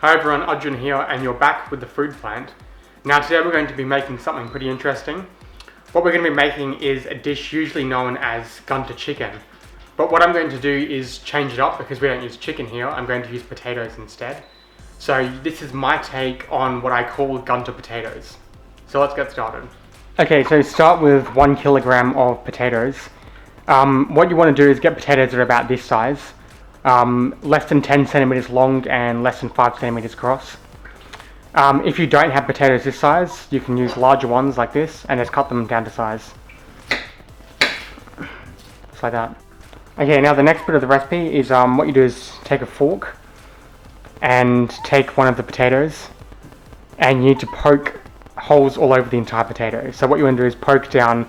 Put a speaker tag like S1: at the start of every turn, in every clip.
S1: Hi everyone, Arjun here, and you're back with the food plant. Now today we're going to be making something pretty interesting. What we're going to be making is a dish usually known as Gunter chicken. But what I'm going to do is change it up because we don't use chicken here. I'm going to use potatoes instead. So this is my take on what I call Gunter potatoes. So let's get started. Okay, so start with 1 kilogram of potatoes. What you want to do is get potatoes that are about this size. Less than 10 centimeters long and less than 5 centimeters across. If you don't have potatoes this size, you can use larger ones like this and just cut them down to size. Just like that. Okay, now the next bit of the recipe is what you do is take a fork and take one of the potatoes, and you need to poke holes all over the entire potato. So what you want to do is poke down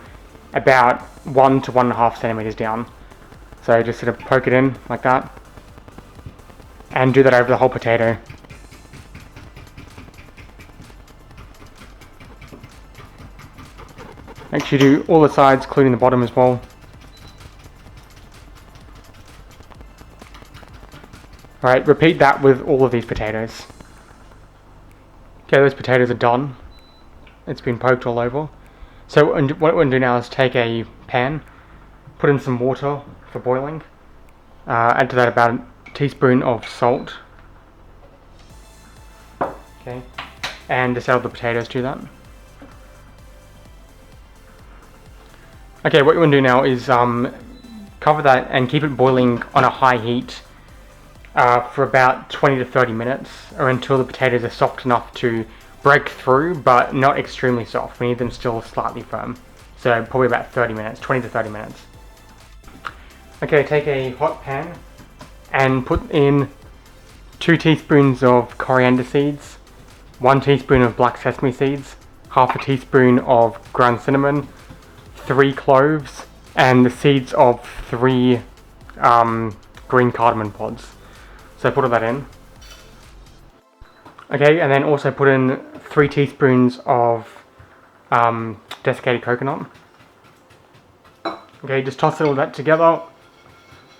S1: about 1 to 1.5 centimeters down. So just sort of poke it in like that. And do that over the whole potato. Make sure you do all the sides, including the bottom as well. Alright, repeat that with all of these potatoes. Okay, those potatoes are done. It's been poked all over. So what we're going to do now is take a pan, put in some water for boiling, add to that about a teaspoon of salt, okay, and just add the potatoes to that. Okay, what you want to do now is cover that and keep it boiling on a high heat for about 20 to 30 minutes, or until the potatoes are soft enough to break through, but not extremely soft. We need them still slightly firm. So probably about 30 minutes, 20 to 30 minutes. Okay, take a hot pan and put in 2 teaspoons of coriander seeds, 1 teaspoon of black sesame seeds, half a teaspoon of ground cinnamon, 3 cloves, and the seeds of 3 green cardamom pods. So put all that in. Okay, and then also put in 3 teaspoons of desiccated coconut. Okay, just toss all that together.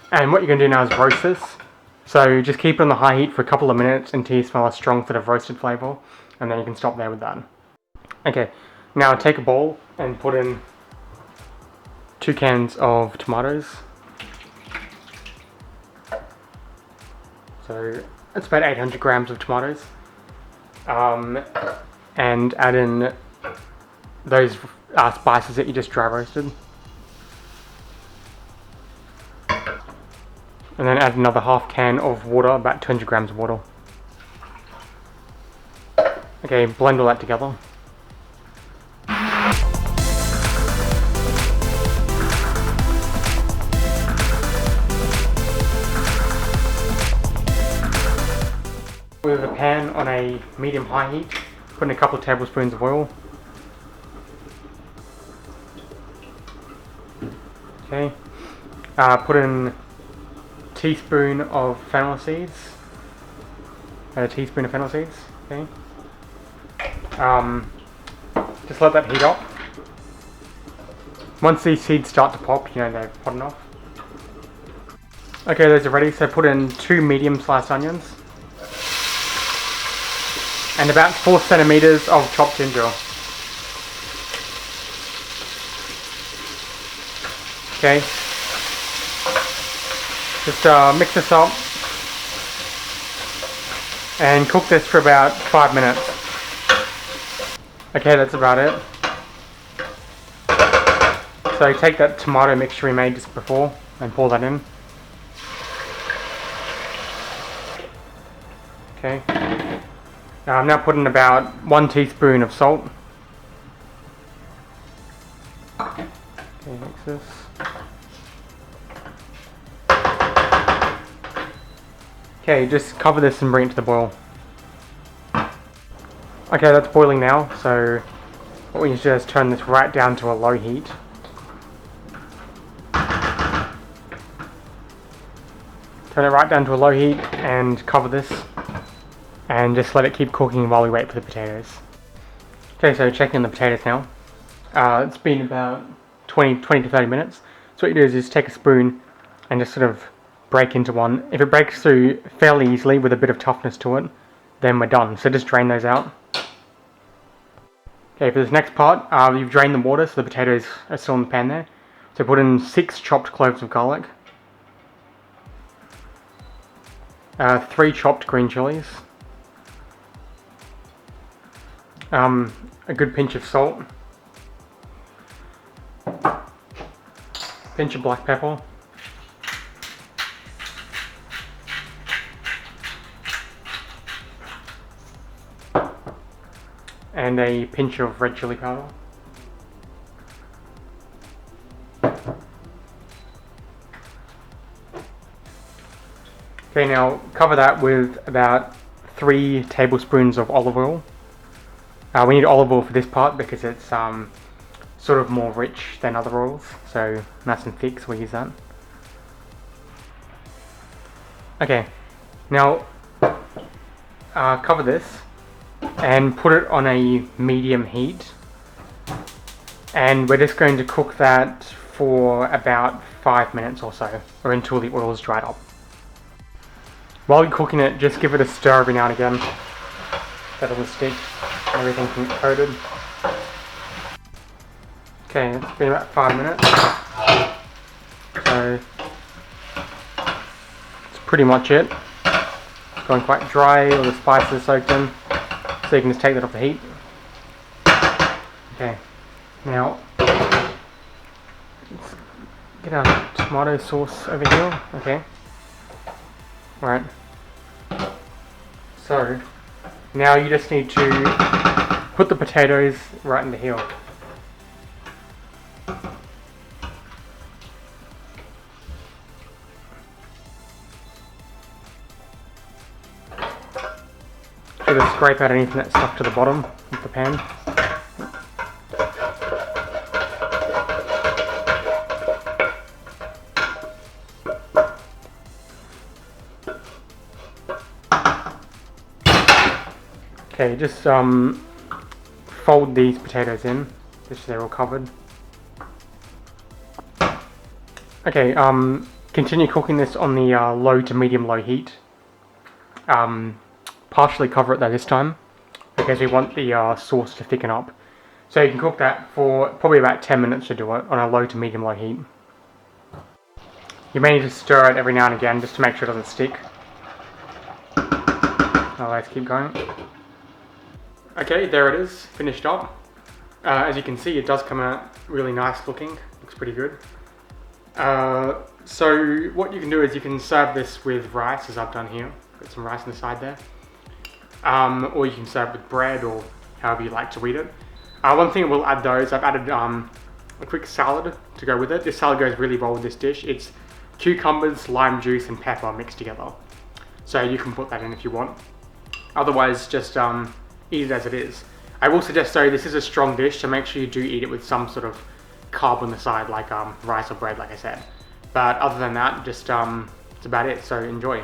S1: And what you're going to do now is roast this. So just keep it on the high heat for a couple of minutes until you smell a strong sort of roasted flavour, and then you can stop there with that. Okay, now take a bowl and put in 2 cans of tomatoes. So it's about 800 grams of tomatoes. And add in those spices that you just dry roasted. And then add another half can of water, about 200 grams of water. Okay, blend all that together. With a pan on a medium-high heat, put in a couple of tablespoons of oil. Okay, put in teaspoon of fennel seeds. Add a teaspoon of fennel seeds. Okay. Just let that heat up. Once these seeds start to pop, you know they're hot enough. Okay, those are ready. So put in 2 medium sliced onions and about 4 centimeters of chopped ginger. Okay. Just mix this up and cook this for about 5 minutes. Okay, that's about it. So take that tomato mixture we made just before and pour that in. Okay. Now I'm putting about 1 teaspoon of salt. Okay, mix this. Okay, just cover this and bring it to the boil. Okay, that's boiling now, so what we need to do is turn this right down to a low heat. Turn it right down to a low heat and cover this. And just let it keep cooking while we wait for the potatoes. Okay, so checking the potatoes now. It's been about 20 to 30 minutes. So what you do is just take a spoon and just sort of break into one. If it breaks through fairly easily with a bit of toughness to it, then we're done. So just drain those out. Okay, for this next part, you've drained the water, so the potatoes are still in the pan there. So put in 6 chopped cloves of garlic, 3 chopped green chilies, a good pinch of salt, pinch of black pepper, and a pinch of red chili powder. Okay, now cover that with about 3 tablespoons of olive oil. We need olive oil for this part because it's sort of more rich than other oils, so nice and thick, so we use that. Okay, now cover this and put it on a medium heat, and we're just going to cook that for about 5 minutes or so, or until the oil is dried up. While you're cooking it, just give it a stir every now and again. That doesn't stick, everything can get coated. Okay, it's been about 5 minutes. So, that's pretty much it. It's gone quite dry, all the spices are soaked in. So you can just take that off the heat. Okay, now, let's get our tomato sauce over here. Okay. Right. So, now you just need to put the potatoes right into here. Just scrape out anything that's stuck to the bottom of the pan. Okay, just fold these potatoes in, just so they're all covered. Okay, continue cooking this on the low to medium-low heat. Partially cover it though this time, because we want the sauce to thicken up. So you can cook that for probably about 10 minutes to do it, on a low to medium-low heat. You may need to stir it every now and again, just to make sure it doesn't stick. Now let's keep going. Okay, there it is, finished up. As you can see, it does come out really nice looking, looks pretty good. So what you can do is you can serve this with rice, as I've done here. Got some rice on the side there. Or you can serve it with bread, or however you like to eat it. One thing we'll add though is I've added a quick salad to go with it. This salad goes really well with this dish. It's cucumbers, lime juice and pepper mixed together. So you can put that in if you want. Otherwise, just eat it as it is. I will suggest though, this is a strong dish, so make sure you do eat it with some sort of carb on the side, like rice or bread, like I said. But other than that, just it's about it, so enjoy.